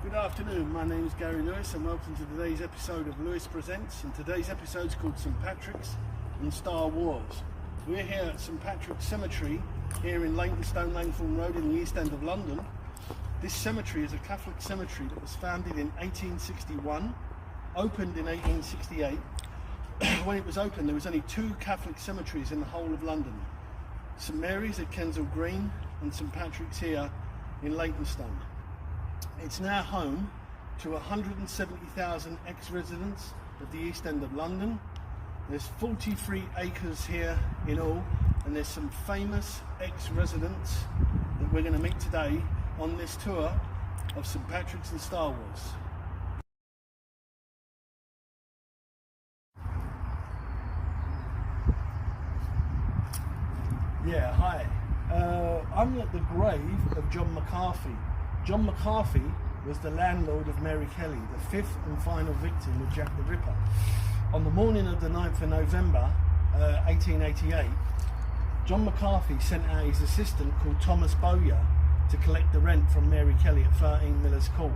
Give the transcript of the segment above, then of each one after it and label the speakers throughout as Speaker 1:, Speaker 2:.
Speaker 1: Good afternoon, my name is Gary Lewis and welcome to today's episode of Lewis Presents, and today's episode is called St Patrick's and Star Wars. We're here at St Patrick's Cemetery here in Leytonstone, Langthorne Road in the East End of London. This cemetery is a Catholic cemetery that was founded in 1861, opened in 1868. When it was opened there was only two Catholic cemeteries in the whole of London. St Mary's at Kensal Green and St Patrick's here in Leytonstone. It's now home to 170,000 ex-residents of the East End of London. There's 43 acres here in all, and there's some famous ex-residents that we're going to meet today on this tour of St Patrick's and Star Wars. Yeah, hi. I'm at the grave of John McCarthy. John McCarthy was the landlord of Mary Kelly, the fifth and final victim of Jack the Ripper. On the morning of the 9th of November, 1888, John McCarthy sent out his assistant called Thomas Bowyer to collect the rent from Mary Kelly at 13 Miller's Court.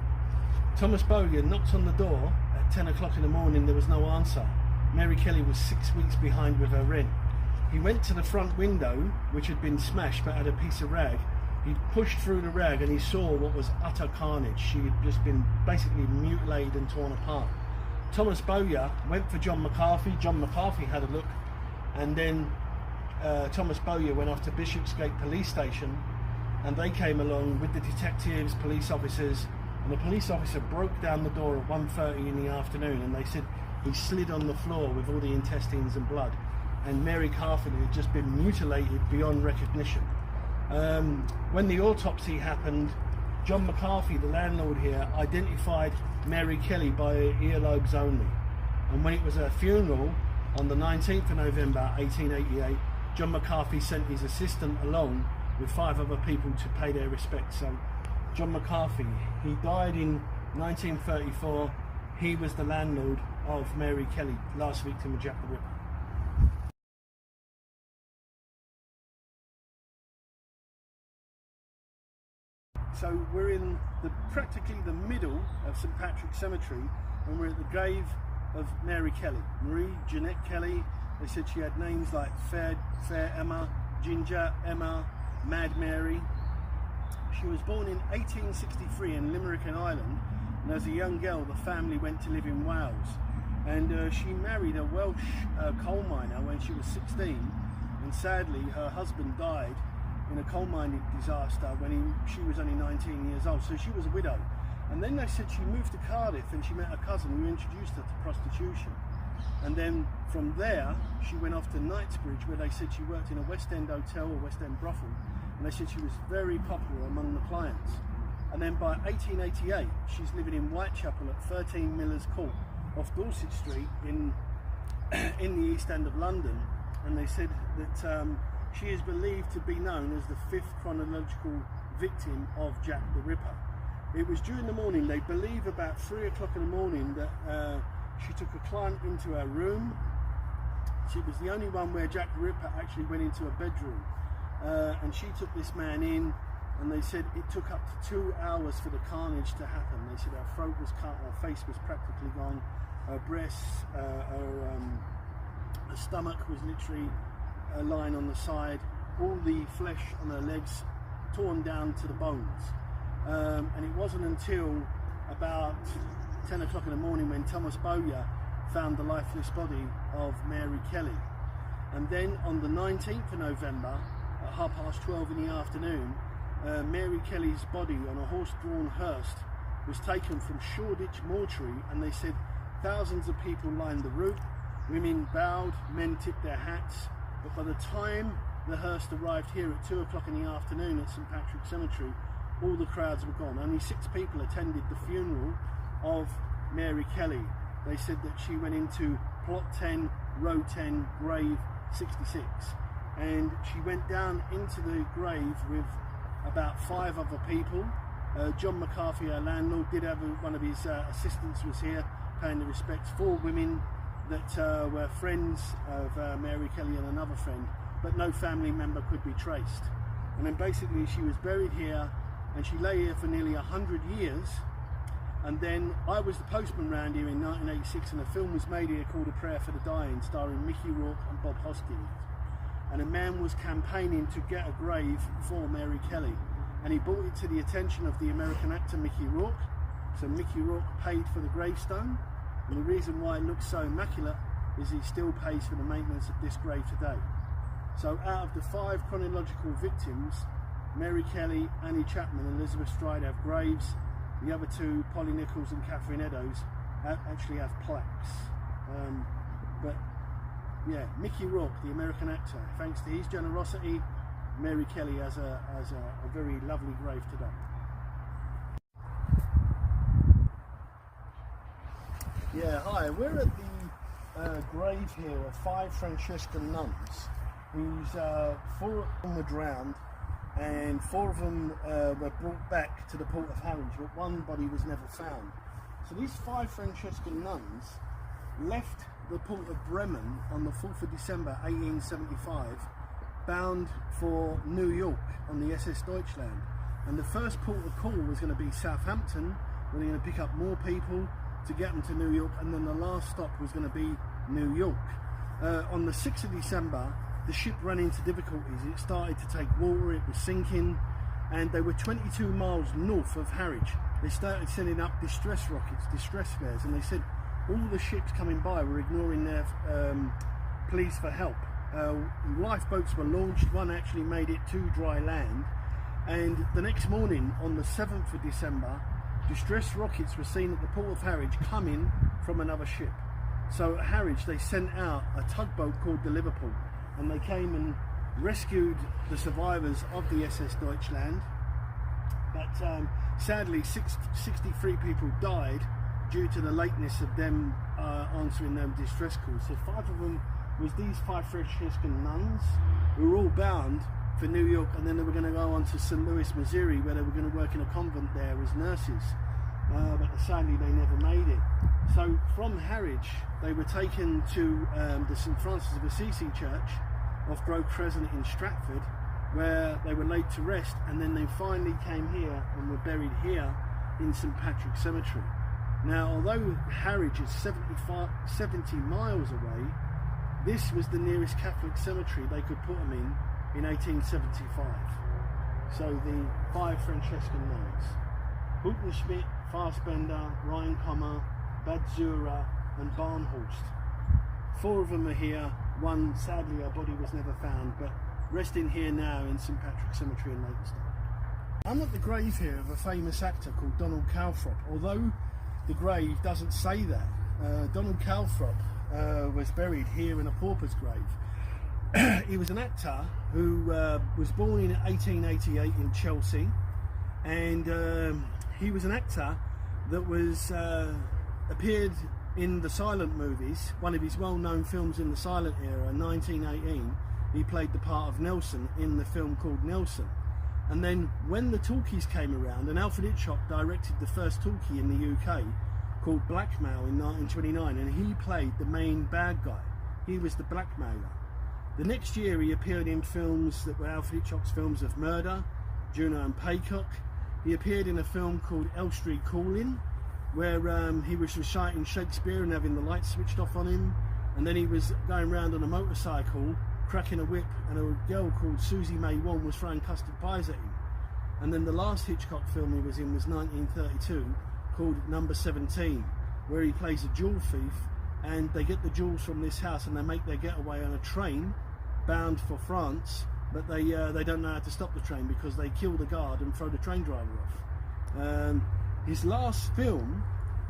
Speaker 1: Thomas Bowyer knocked on the door at 10 o'clock in the morning. There was no answer. Mary Kelly was 6 weeks behind with her rent. He went to the front window, which had been smashed but had a piece of rag. He pushed through the rag and he saw what was utter carnage. She had just been basically mutilated and torn apart. Thomas Bowyer went for John McCarthy. John McCarthy had a look, and then Thomas Bowyer went off to Bishopsgate Police Station, and they came along with the detectives, police officers, and the police officer broke down the door at 1:30 in the afternoon, and they said he slid on the floor with all the intestines and blood, and Mary Carfin had just been mutilated beyond recognition. When the autopsy happened, John McCarthy, the landlord here, identified Mary Kelly by her earlobes only. And when it was her funeral on the 19th of November 1888, John McCarthy sent his assistant along with 5 other people to pay their respects. So John McCarthy, he died in 1934. He was the landlord of Mary Kelly, last victim of Jack the Ripper. So we're in practically the middle of St Patrick's Cemetery, and we're at the grave of Mary Kelly. Marie Jeanette Kelly. They said she had names like Fair Emma, Ginger Emma, Mad Mary. She was born in 1863 in Limerick in Ireland, and as a young girl the family went to live in Wales, and she married a Welsh coal miner when she was 16, and sadly her husband died in a coal mining disaster when she was only 19 years old, so she was a widow. And then they said she moved to Cardiff and she met a cousin who introduced her to prostitution, and then from there she went off to Knightsbridge, where they said she worked in a West End hotel or West End brothel, and they said she was very popular among the clients. And then by 1888 she's living in Whitechapel at 13 Miller's Court off Dorset Street in the East End of London, and they said that she is believed to be known as the 5th chronological victim of Jack the Ripper. It was during the morning, they believe about 3 o'clock in the morning, that she took a client into her room. She was the only one where Jack the Ripper actually went into a bedroom, and she took this man in, and they said it took up to 2 hours for the carnage to happen. They said her throat was cut, her face was practically gone, her breasts, her stomach was literally lying on the side, all the flesh on her legs torn down to the bones. And it wasn't until about 10 o'clock in the morning when Thomas Bowyer found the lifeless body of Mary Kelly. And then on the 19th of November at 12:30 in the afternoon, Mary Kelly's body on a horse-drawn hearse was taken from Shoreditch Mortuary, and they said thousands of people lined the route. Women bowed, men tipped their hats. But by the time the hearse arrived here at 2 o'clock in the afternoon at St Patrick's Cemetery, all the crowds were gone. Only 6 people attended the funeral of Mary Kelly. They said that she went into plot 10, row 10, grave 66. And she went down into the grave with about 5 other people. John McCarthy, our landlord, did have one of his assistants was here paying the respects. 4 women that were friends of Mary Kelly and another friend, but no family member could be traced. And then basically she was buried here, and she lay here for nearly 100 years, And then I was the postman round here in 1986, and a film was made here called A Prayer for the Dying, starring Mickey Rourke and Bob Hoskins. And a man was campaigning to get a grave for Mary Kelly, and he brought it to the attention of the American actor Mickey Rourke. So Mickey Rourke paid for the gravestone, and the reason why it looks so immaculate is he still pays for the maintenance of this grave today. So out of the 5 chronological victims, Mary Kelly, Annie Chapman and Elizabeth Stride have graves. The other 2, Polly Nichols and Catherine Eddowes, actually have plaques. But yeah, Mickey Rourke, the American actor, thanks to his generosity, Mary Kelly has a very lovely grave today. Yeah, hi, we're at the grave here of 5 Franciscan nuns, whose 4 of them were drowned, and 4 of them were brought back to the port of Harwich, but one body was never found. So these 5 Franciscan nuns left the port of Bremen on the 4th of December 1875, bound for New York on the SS Deutschland. And the first port of call was going to be Southampton, where they're going to pick up more people to get them to New York, and then the last stop was going to be New York. On the 6th of December, the ship ran into difficulties. It started to take water, it was sinking, and they were 22 miles north of Harwich. They started sending up distress rockets, distress flares, and they said all the ships coming by were ignoring their pleas for help. Lifeboats were launched, one actually made it to dry land, and the next morning, on the 7th of December, distress rockets were seen at the port of Harwich coming from another ship. So at Harwich they sent out a tugboat called the Liverpool, and they came and rescued the survivors of the SS Deutschland, but sadly 63 people died due to the lateness of them answering their distress calls. So 5 of them was these 5 Franciscan nuns who were all bound for New York, and then they were going to go on to St. Louis, Missouri, where they were going to work in a convent there as nurses, but sadly they never made it. So from Harwich they were taken to the St. Francis of Assisi Church off Grove Crescent in Stratford, where they were laid to rest, and then they finally came here and were buried here in St. Patrick's Cemetery. Now, although Harwich is 70 miles away, this was the nearest Catholic cemetery they could put them in 1875. So the 5 Franciscan nuns: Houtenschmidt, Fassbender, Rheinkammer, Bad Zura and Barnhorst. 4 of them are here. One, sadly, her body was never found, but resting here now in St. Patrick's Cemetery in Leytonstone. I'm at the grave here of a famous actor called Donald Calthrop, although the grave doesn't say that. Donald Calthrop was buried here in a pauper's grave. He was an actor who was born in 1888 in Chelsea, and he was an actor that was appeared in the silent movies. One of his well-known films in the silent era, 1918, he played the part of Nelson in the film called Nelson. And then when the talkies came around, and Alfred Hitchcock directed the first talkie in the UK called Blackmail in 1929, and he played the main bad guy. He was the blackmailer. The next year he appeared in films that were Alfred Hitchcock's films of murder, Juno and Paycock. He appeared in a film called Elstree Calling, where he was reciting Shakespeare and having the lights switched off on him, and then he was going around on a motorcycle cracking a whip, and a girl called Susie May Wong was throwing custard pies at him. And then the last Hitchcock film he was in was 1932, called Number 17, where he plays a jewel thief, and they get the jewels from this house and they make their getaway on a train bound for France, but they don't know how to stop the train because they kill the guard and throw the train driver off. His last film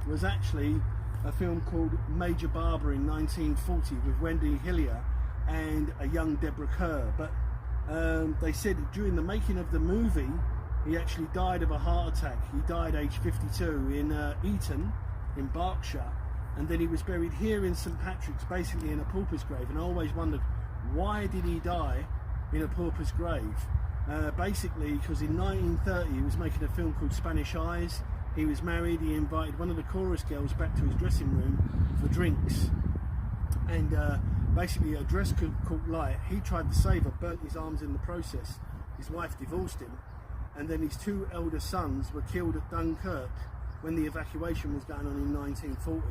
Speaker 1: was actually a film called Major Barber in 1940 with Wendy Hillier and a young Deborah Kerr, but they said during the making of the movie he actually died of a heart attack. He died aged 52 in Eton in Berkshire, and then he was buried here in St. Patrick's, basically in a pauper's grave. And I always wondered, why did he die in a pauper's grave? Basically because in 1930 he was making a film called Spanish Eyes. He was married. He invited one of the chorus girls back to his dressing room for drinks, and basically a dress caught light. He tried to save her, burnt his arms in the process. His wife divorced him, and then his 2 elder sons were killed at Dunkirk when the evacuation was going on in 1940.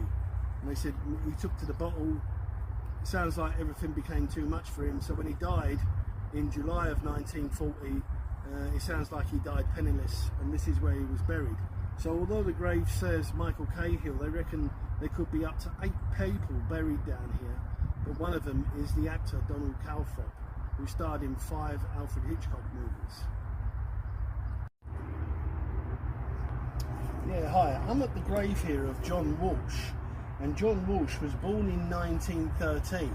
Speaker 1: And they said he took to the bottle. It sounds like everything became too much for him. So when he died in July of 1940, it sounds like he died penniless, and this is where he was buried. So although the grave says Michael Cahill, they reckon there could be up to 8 people buried down here, but one of them is the actor Donald Calthrop, who starred in 5 Alfred Hitchcock movies. Yeah, hi, I'm at the grave here of John Walsh, and John Walsh was born in 1913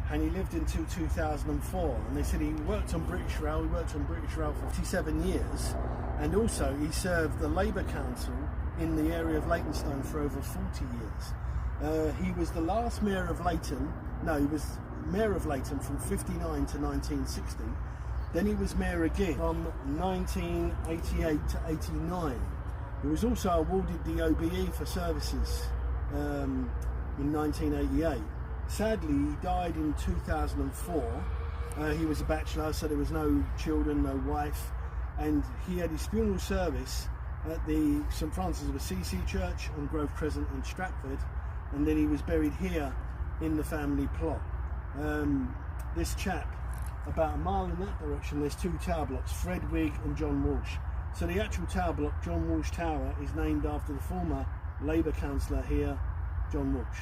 Speaker 1: and he lived until 2004, and they said he worked on British Rail, for 57 years, and also he served the Labour Council in the area of Leytonstone for over 40 years. He was the last mayor of Leyton, he was mayor of Leyton from 59 to 1960, then he was mayor again from 1988 to 89. He was also awarded the OBE for services in 1988. Sadly, he died in 2004. He was a bachelor, so there was no children, no wife, and he had his funeral service at the St Francis of Assisi Church on Grove Crescent in Stratford, and then he was buried here in the family plot. This chap, about a mile in that direction, there's 2 tower blocks, Fred Wigg and John Walsh. So the actual tower block, John Walsh Tower, is named after the former Labour councillor here, John Walsh.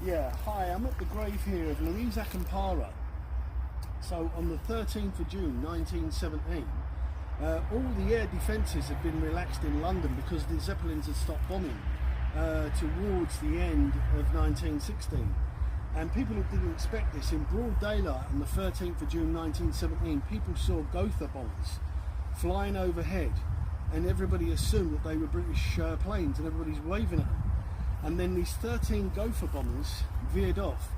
Speaker 1: Yeah, hi, I'm at the grave here of Louise Accampara. So on the 13th of June 1917, all the air defences had been relaxed in London because the Zeppelins had stopped bombing towards the end of 1916. And people who didn't expect this, in broad daylight on the 13th of June 1917, people saw Gotha bombs flying overhead, and everybody assumed that they were British planes, and everybody's waving at them. And then these 13 Gotha bombers veered off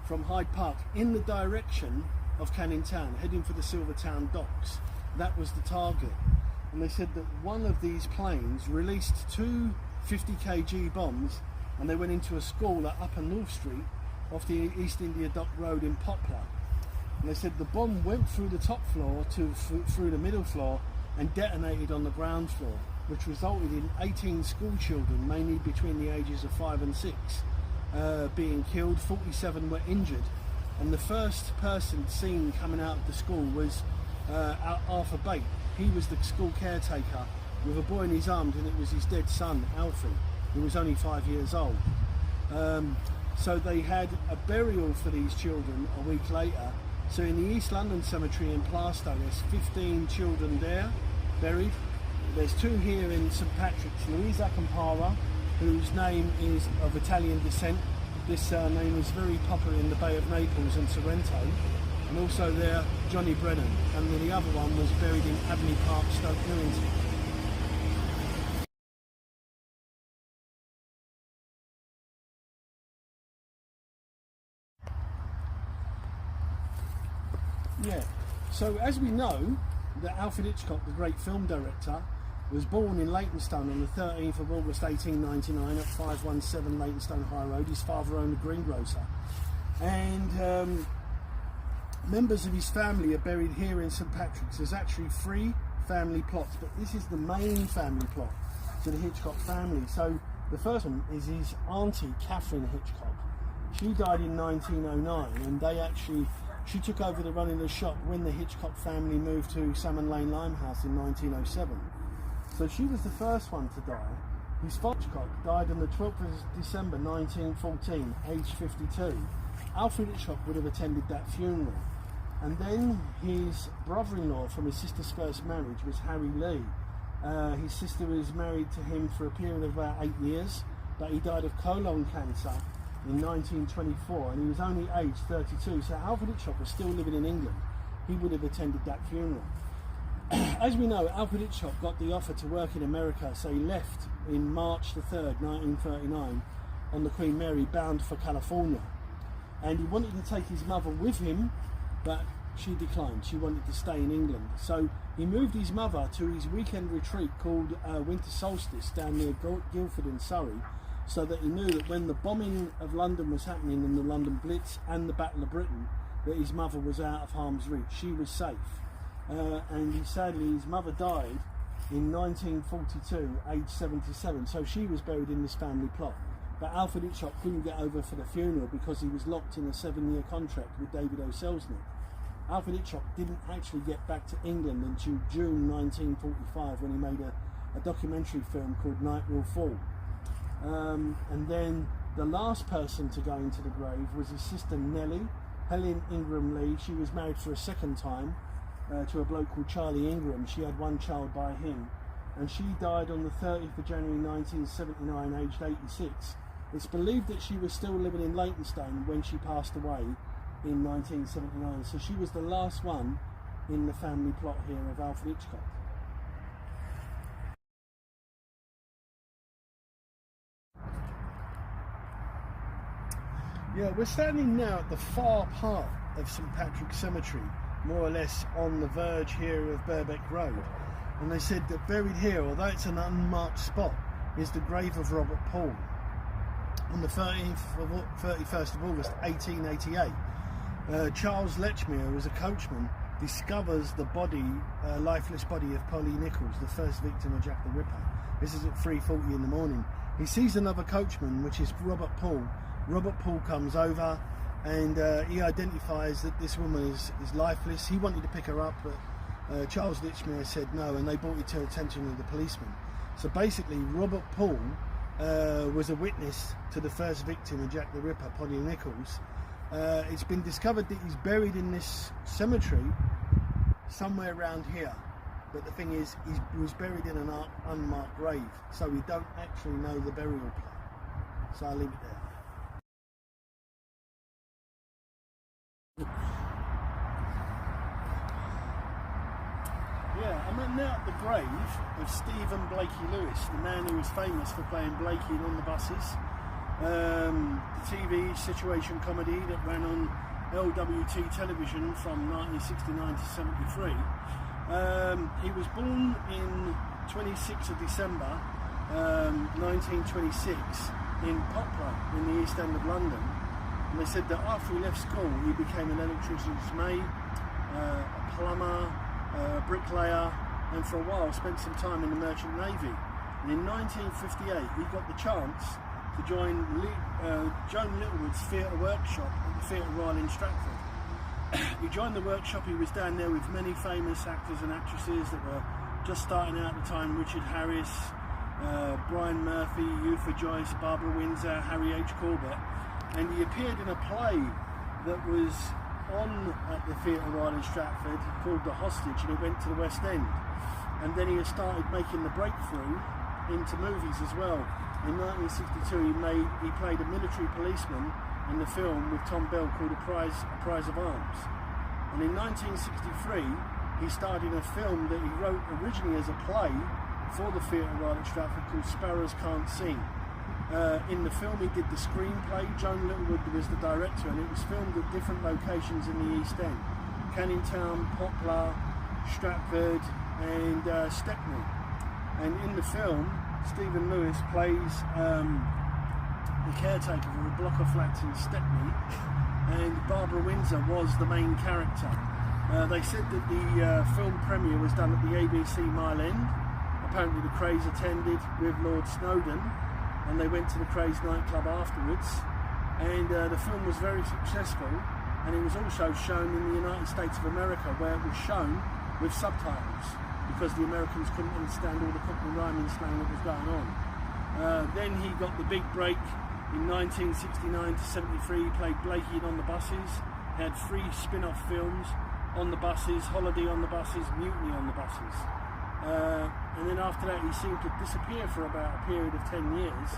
Speaker 1: from Hyde Park in the direction of Canning Town, heading for the Silvertown docks. That was the target. And they said that one of these planes released 2 50 kg bombs, and they went into a school at Upper North Street off the East India Dock Road in Poplar. And they said the bomb went through the top floor through the middle floor and detonated on the ground floor, which resulted in 18 school children, mainly between the ages of 5 and 6, being killed. 47 were injured, and the first person seen coming out of the school was Arthur Bate. He was the school caretaker with a boy in his arms, and it was his dead son, Alfie, who was only 5 years old. So they had a burial for these children a week later. So in the East London Cemetery in Plaistow, there's 15 children there buried. There's 2 here in St Patrick's. Louise Accampara, whose name is of Italian descent. This name was very popular in the Bay of Naples and Sorrento. And also there, Johnny Brennan. And then the other one was buried in Avenue Park, Stoke Newington. Yeah, so as we know, that Alfred Hitchcock, the great film director, was born in Leytonstone on the 13th of August 1899 at 517 Leytonstone High Road. His father owned a greengrocer. And members of his family are buried here in St Patrick's. There's actually 3 family plots, but this is the main family plot to the Hitchcock family. So the first one is his auntie, Catherine Hitchcock. She died in 1909, and she took over the running of the shop when the Hitchcock family moved to Salmon Lane Limehouse in 1907. So she was the first one to die. His father Hitchcock died on the 12th of December 1914, aged 52. Alfred Hitchcock would have attended that funeral. And then his brother-in-law from his sister's first marriage was Harry Lee. His sister was married to him for a period of about 8 years, but he died of colon cancer in 1924, and he was only aged 32. So Alfred Hitchcock was still living in England. He would have attended that funeral. As we know, Alfred Hitchcock got the offer to work in America, so he left in March the 3rd, 1939, on the Queen Mary, bound for California. And he wanted to take his mother with him, but she declined. She wanted to stay in England. So he moved his mother to his weekend retreat called Winter Solstice down near Guildford in Surrey, so that he knew that when the bombing of London was happening in the London Blitz and the Battle of Britain, that his mother was out of harm's reach. She was safe. And sadly, his mother died in 1942, aged 77. So she was buried in this family plot. But Alfred Hitchcock couldn't get over for the funeral because he was locked in a 7-year contract with David O. Selznick. Alfred Hitchcock didn't actually get back to England until June 1945, when he made a documentary film called Night Will Fall. And then the last person to go into the grave was his sister Nellie, Helen Ingram Lee. She was married for a second time to a bloke called Charlie Ingram. She had one child by him, and she died on the 30th of January 1979, aged 86. It's believed that she was still living in Leytonstone when she passed away in 1979, so she was the last one in the family plot here of Alfred Hitchcock. Yeah, we're standing now at the far part of St Patrick's Cemetery, more or less on the verge here of Birkbeck Road. And they said that buried here, although it's an unmarked spot, is the grave of Robert Paul. On the 31st of August 1888, Charles Lechmere, who was a coachman, discovers the body, lifeless body of Polly Nichols, the first victim of Jack the Ripper. This is at 3:40 in the morning. He sees another coachman, which is Robert Paul. Robert Paul comes over and he identifies that this woman is lifeless. He wanted to pick her up, but Charles Lechmere said no, and they brought it to the attention of the policeman. So basically, Robert Paul was a witness to the first victim of Jack the Ripper, Polly Nichols. It's been discovered that he's buried in this cemetery somewhere around here, but the thing is, he was buried in an unmarked grave, so we don't actually know the burial plot. So I'll leave it there. Yeah, I'm now at the grave of Stephen Blakey Lewis, the man who was famous for playing Blakey in On the Buses, the TV situation comedy that ran on LWT television from 1969 to 73. He was born in 26th of December 1926 in Poplar in the East End of London. And they said that after he left school, he became an electrician's mate, a plumber, bricklayer, and for a while spent some time in the Merchant Navy. And in 1958 he got the chance to join Joan Littlewood's theatre workshop at the Theatre Royal in Stratford. He joined the workshop. He was down there with many famous actors and actresses that were just starting out at the time: Richard Harris, Brian Murphy, Eupha Joyce, Barbara Windsor, Harry H. Corbett. And he appeared in a play that was on at the Theatre Royal in Stratford called The Hostage, and it went to the West End. And then he has started making the breakthrough into movies as well. In 1962 he played a military policeman in the film with Tom Bell called A Prize of Arms. And in 1963 he starred in a film that he wrote originally as a play for the Theatre Royal at Stratford called Sparrows Can't Sing. In the film he did the screenplay. Joan Littlewood was the director, and it was filmed at different locations in the East End: Canning Town, Poplar, Stratford and Stepney. And in the film Stephen Lewis plays the caretaker of a block of flats in Stepney, and Barbara Windsor was the main character. They said that the film premiere was done at the ABC Mile End. Apparently the Krays attended with Lord Snowdon, and they went to the Krays nightclub afterwards, and the film was very successful, and it was also shown in the United States of America, where it was shown with subtitles because the Americans couldn't understand all the Cockney rhyming slang that was going on. Then he got the big break in 1969 to 73. He played Blakey in On the Buses. He had 3 spin-off films: On the Buses, Holiday on the Buses, Mutiny on the Buses. And then after that he seemed to disappear for about a period of 10 years.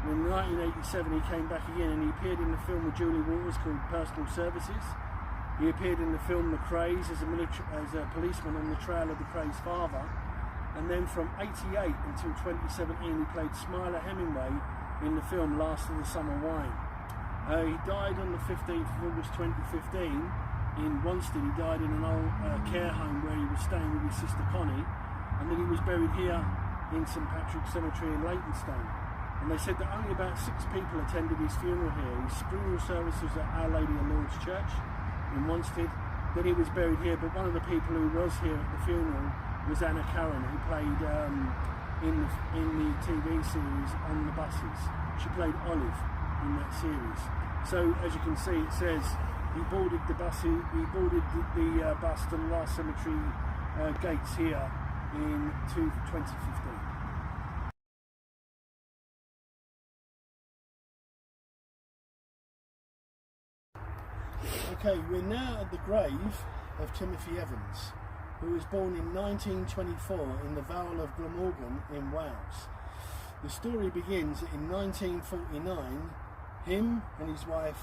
Speaker 1: And in 1987 he came back again, and he appeared in the film with Julie Walters called Personal Services. He appeared in the film The Krays as a policeman on the trail of the Krays' father. And then from 88 until 2017 he played Smiler Hemingway in the film Last of the Summer Wine. He died on the 15th of August 2015 in Wanstead. He died in an old care home where he was staying with his sister Connie. And then he was buried here in St Patrick's Cemetery in Leytonstone. And they said that only about 6 people attended his funeral here. His funeral service was at Our Lady of Lourdes Church in Wanstead. Then he was buried here, but one of the people who was here at the funeral was Anna Curran, who played in the TV series On the Buses. She played Olive in that series. So as you can see, it says he boarded the bus to the last cemetery gates here in 2015. Okay, we're now at the grave of Timothy Evans, who was born in 1924 in the Vale of Glamorgan in Wales. The story begins that in 1949, him and his wife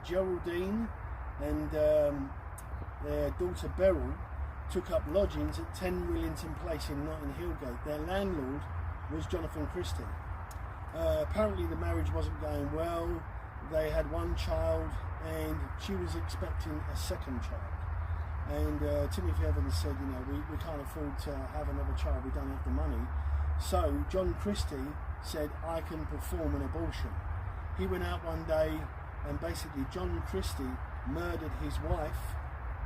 Speaker 1: Geraldine and their daughter Beryl took up lodgings at 10 Willington Place in Notting Hillgate. Their landlord was Jonathan Christie. Apparently the marriage wasn't going well. They had one child and she was expecting a second child. And Timothy Evans said, you know, we can't afford to have another child, we don't have the money. So John Christie said, I can perform an abortion. He went out one day and basically John Christie murdered his wife,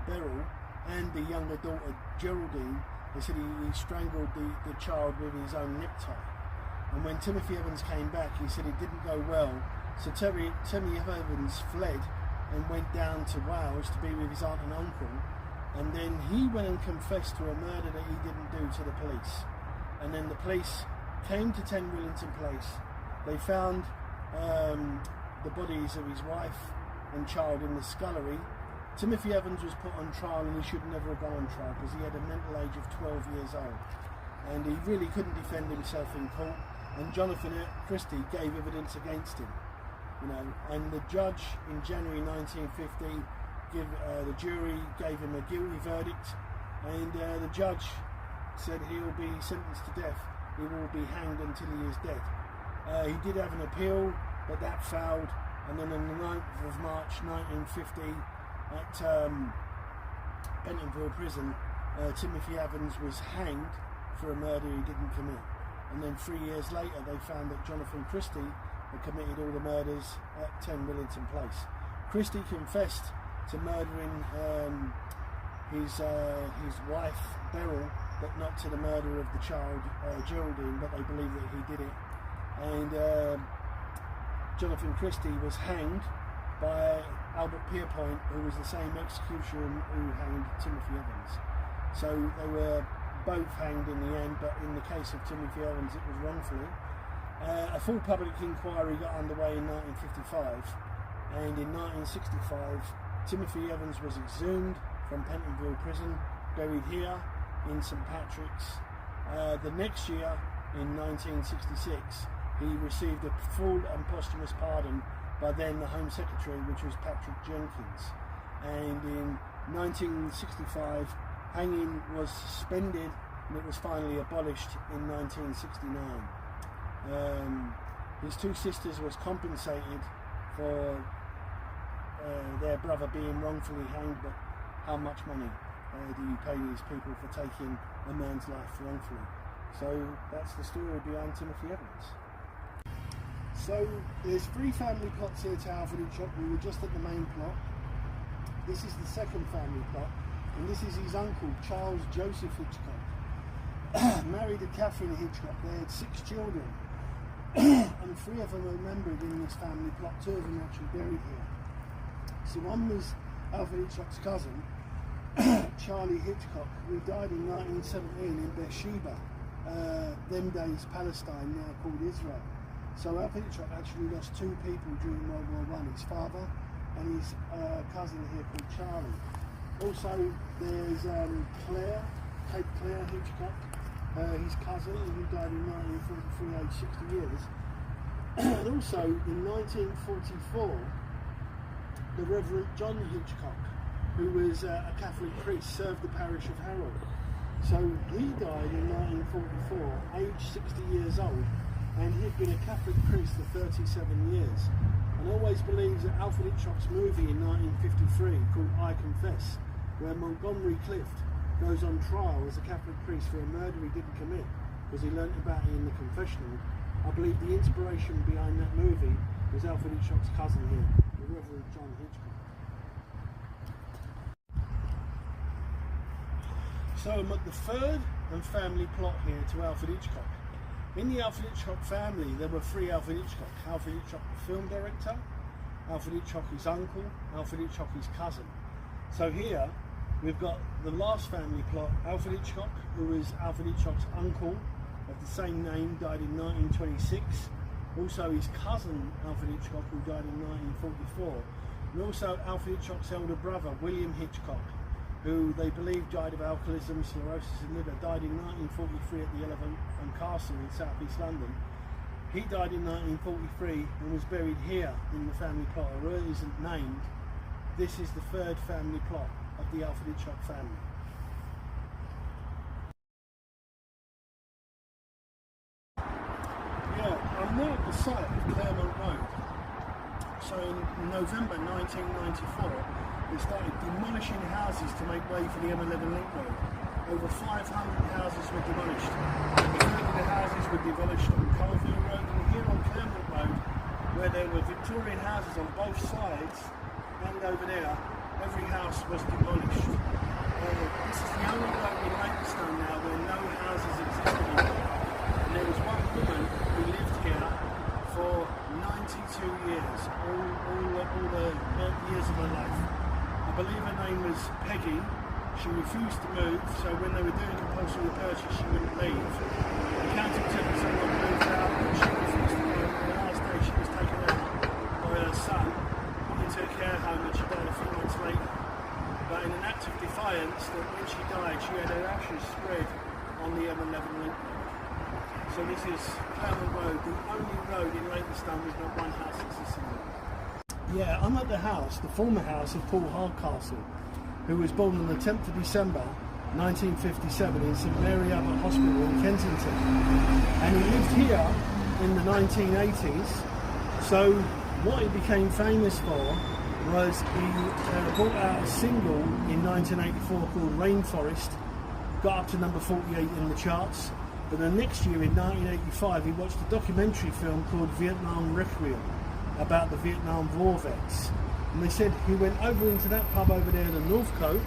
Speaker 1: Beryl, and the younger daughter, Geraldine. They said he strangled the child with his own necktie. And when Timothy Evans came back, he said it didn't go well. So Timothy Evans fled and went down to Wales to be with his aunt and uncle. And then he went and confessed to a murder that he didn't do to the police. And then the police came to 10 Willington Place. They found the bodies of his wife and child in the scullery. Timothy Evans was put on trial, and he should never have gone on trial because he had a mental age of 12 years old. And he really couldn't defend himself in court. And Jonathan Christie gave evidence against him. You know, and the judge in January 1950, the jury gave him a guilty verdict, and the judge said he'll be sentenced to death. He will be hanged until he is dead. He did have an appeal, but that failed. And then on the 9th of March 1950, at Pentonville Prison, Timothy Evans was hanged for a murder he didn't commit. And then 3 years later, they found that Jonathan Christie had committed all the murders at 10 Willington Place. Christie confessed to murdering his wife Beryl, but not to the murder of the child Geraldine, but they believe that he did it. And Jonathan Christie was hanged by Albert Pierpoint, who was the same executioner who hanged Timothy Evans. So they were both hanged in the end, but in the case of Timothy Evans it was wrongfully. A full public inquiry got underway in 1955, and in 1965 Timothy Evans was exhumed from Pentonville Prison, buried here in St Patrick's. The next year, in 1966, he received a full and posthumous pardon by then the Home Secretary, which was Patrick Jenkins. And in 1965, hanging was suspended and it was finally abolished in 1969. His 2 sisters was compensated for their brother being wrongfully hanged, but how much money do you pay these people for taking a man's life wrongfully? So that's the story behind Timothy Evans. So there's 3 family plots here to Alfred Hitchcock. We were just at the main plot. This is the second family plot, and this is his uncle, Charles Joseph Hitchcock. Married to Catherine Hitchcock. They had 6 children, and 3 of them are remembered in this family plot. 2 of them are actually buried here. So one was Alfred Hitchcock's cousin, Charlie Hitchcock, who died in 1917 in Beersheba, them days Palestine, now called Israel. So Alfred Hitchcock actually lost 2 people during World War I, his father and his cousin here called Charlie. Also there's Kate Clare Hitchcock, his cousin, who died in 1943, aged 60 years. And also in 1944, the Reverend John Hitchcock, who was a Catholic priest, served the parish of Harrow. So he died in 1944, aged 60 years old, and he'd been a Catholic priest for 37 years. And always believes that Alfred Hitchcock's movie in 1953 called I Confess, where Montgomery Clift goes on trial as a Catholic priest for a murder he didn't commit, because he learnt about it in the confessional, I believe the inspiration behind that movie was Alfred Hitchcock's cousin here, the Reverend John Hitchcock. So I'm at the third and family plot here to Alfred Hitchcock. In the Alfred Hitchcock family, there were three Alfred Hitchcock. Alfred Hitchcock, the film director, Alfred Hitchcock, his uncle, Alfred Hitchcock, his cousin. So here, we've got the last family plot, Alfred Hitchcock, who is Alfred Hitchcock's uncle of the same name, died in 1926. Also his cousin, Alfred Hitchcock, who died in 1944. And also Alfred Hitchcock's elder brother, William Hitchcock, who they believe died of alcoholism, cirrhosis and liver, died in 1943 at the Elephant and Castle in South East London. He died in 1943 and was buried here in the family plot, although it isn't named. This is the third family plot of the Alfred Hitchcock family. Yeah, I'm now at the site of Claremont Road. So in November 1994, they started demolishing houses to make way for the M11 link road. Over 500 houses were demolished. The houses were demolished on Colville Road, and here on Claremont Road, where there were Victorian houses on both sides, and over there, every house was demolished. This is the only road in Leytonstone now where no houses exist anymore. And there was one woman who lived here for 92 years, all the years of her life. I believe her name was Peggy. She refused to move, so when they were doing compulsory purchase, she wouldn't leave. The council took her someone moved out, and she refused to move. The last day she was taken out by her son, put into a care home, and she died a few months later. But in an act of defiance, that when she died, she had her ashes spread on the M11 link road. So this is Claremont Road, the only road in Leytonstone with not one house existing there. Yeah, I'm at the house, the former house of Paul Hardcastle, who was born on the 10th of December 1957 in St Mary Abbot Hospital in Kensington. And he lived here in the 1980s. So what he became famous for was he brought out a single in 1984 called Rainforest, got up to number 48 in the charts. But the next year in 1985 he watched a documentary film called Vietnam Requiem about the Vietnam War vets. And they said he went over into that pub over there, the Northcote,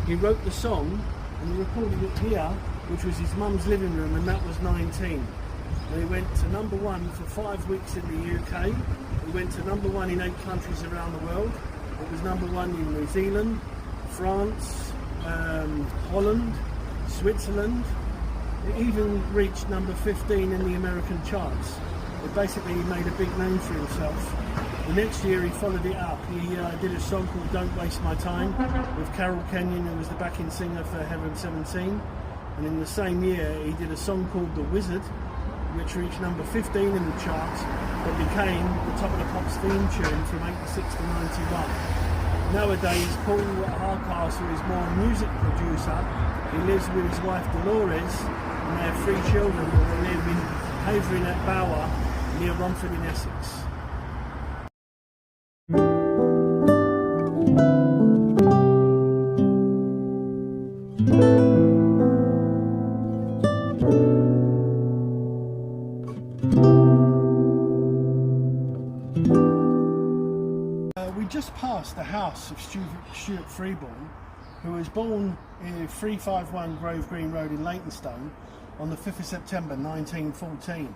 Speaker 1: he wrote the song and he recorded it here, which was his mum's living room, and that was 19. And he went to number one for 5 weeks in the UK, he went to number one in 8 countries around the world. It was number one in New Zealand, France, Holland, Switzerland. It even reached number 15 in the American charts. It basically made a big name for himself. The next year he followed it up. He did a song called Don't Waste My Time with Carol Kenyon, who was the backing singer for Heaven 17. And in the same year he did a song called The Wizard, which reached number 15 in the charts, but became the Top of the Pops theme tune from 86 to 91. Nowadays Paul Hardcastle is more a music producer. He lives with his wife Dolores and they have 3 children that live in Havering at Bower near Romford in Essex. We just passed the house of Stuart Freeborn, who was born in 351 Grove Green Road in Leytonstone on the 5th of September 1914.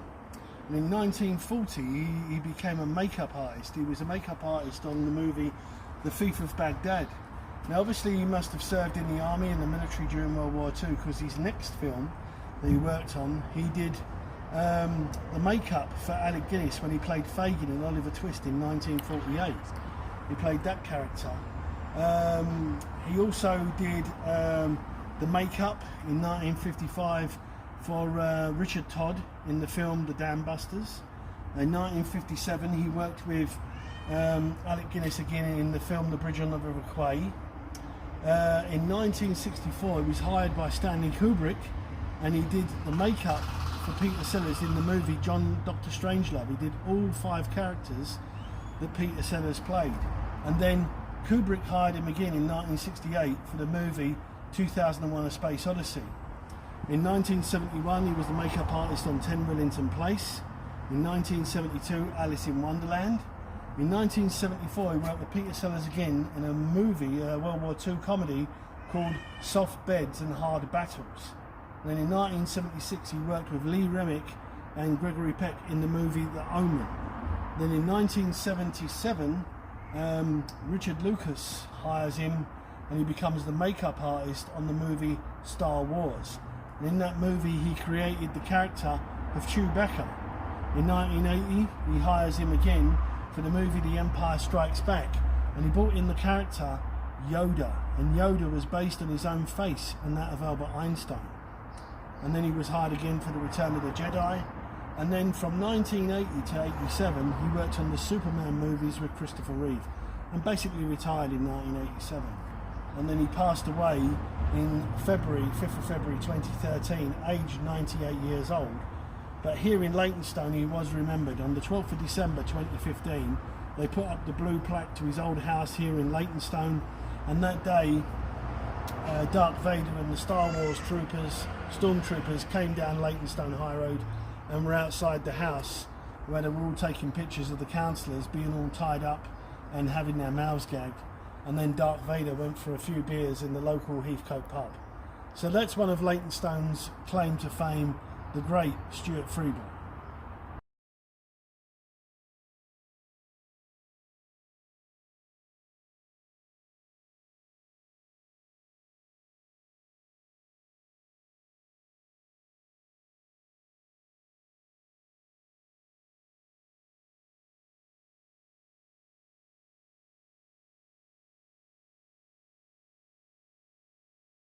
Speaker 1: And in 1940 he became a makeup artist. He was a makeup artist on the movie The Thief of Baghdad. Now obviously he must have served in the army and the military during World War II, because his next film that he worked on, he did the makeup for Alec Guinness when he played Fagin in Oliver Twist in 1948. He played that character. He also did the makeup in 1955 for Richard Todd in the film The Dam Busters. In 1957 he worked with Alec Guinness again in the film The Bridge on the River Kwai. In 1964 he was hired by Stanley Kubrick and he did the makeup for Peter Sellers in the movie Dr. Strangelove. He did all 5 characters that Peter Sellers played. And then Kubrick hired him again in 1968 for the movie 2001: A Space Odyssey. In 1971, he was the makeup artist on 10 Rillington Place. In 1972, Alice in Wonderland. In 1974, he worked with Peter Sellers again in a movie, a World War II comedy called Soft Beds and Hard Battles. Then in 1976, he worked with Lee Remick and Gregory Peck in the movie The Omen. Then in 1977, Richard Lucas hires him and he becomes the makeup artist on the movie Star Wars. And in that movie, he created the character of Chewbacca. In 1980, he hires him again for the movie The Empire Strikes Back, and he brought in the character Yoda, and Yoda was based on his own face and that of Albert Einstein. And then he was hired again for the Return of the Jedi, and then from 1980 to 87 he worked on the Superman movies with Christopher Reeve, and basically retired in 1987. And then he passed away in February, 5th of February 2013, aged 98 years old. But here in Leytonstone he was remembered. On the 12th of December 2015, they put up the blue plaque to his old house here in Leytonstone, and that day Darth Vader and the Star Wars stormtroopers came down Leytonstone High Road and were outside the house where they were all taking pictures of the councillors being all tied up and having their mouths gagged. And then Darth Vader went for a few beers in the local Heathcote pub. So that's one of Leytonstone's claim to fame, the great Stuart Freeble.